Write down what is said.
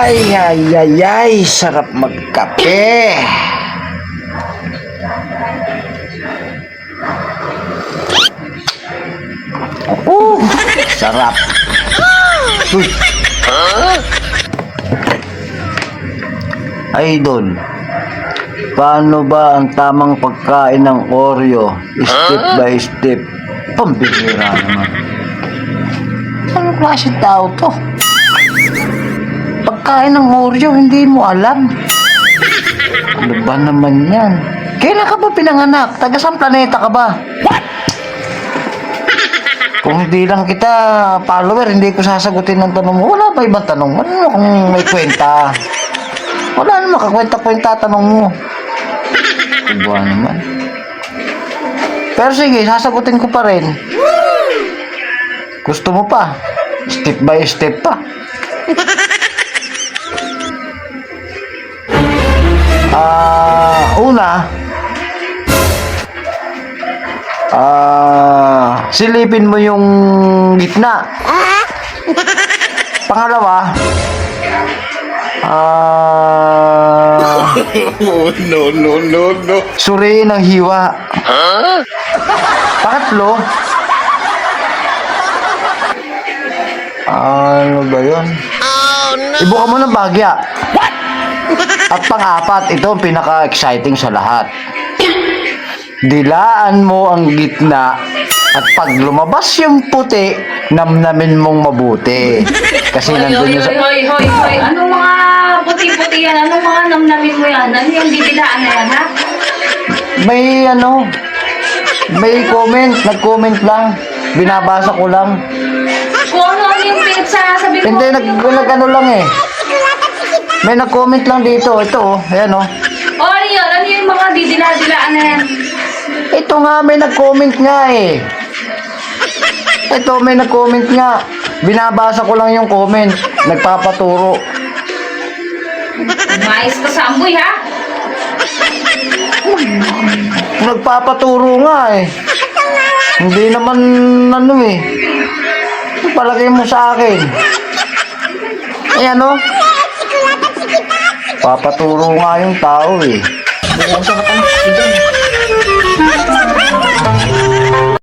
Ay, sarap magkape. Sarap. Uy. Idol, paano ba ang tamang pagkain ng Oreo? Step by step. Pambihira naman. Anong klase tao to? Pagkain ng Oreo, hindi mo alam. Ano ba naman yan? Kailan ka ba pinanganak? Taga saan planeta ka ba? What? Kung hindi lang kita follower, hindi ko sasagutin ng tanong mo. Wala ba ibang tanong? Ano kung may kwenta? Wala naman kakwenta-kwenta tanong mo. Iba naman. Pero sige, sasagutin ko pa rin. Gusto mo pa? Step by step pa. Una, silipin mo yung gitna. Pangalawa, no. Suriin ang hiwa. Pangatlo, ano ba yun? Ibuka mo ng bagya. At pang-apat, ito ang pinaka-exciting sa lahat. Dilaan mo ang gitna at pag lumabas yung puti, namnamin mong mabuti. Kasi nandun yung Hoy. Anong mga puti-puti yan? Anong mga namnamin mo yan? Ano yung didilaan na yan, ha? May comment. Nag-comment lang. Binabasa ko lang. Kung ano yung pinagsasabi mo. Hindi, nag-ano lang eh. May nag-comment lang dito. Ito oh. Ayan oh. O, ano yun? Ano yung mga didilaan na yan? Ito nga, may nag-comment nga eh. Ito, may nag-comment nga. Binabasa ko lang yung comment. Nagpapaturo. Mais ka sa amboy, ha? Nagpapaturo nga eh. Hindi naman ano eh. Palagay mo sa akin. Ayan o. Papaturo nga yung tao eh.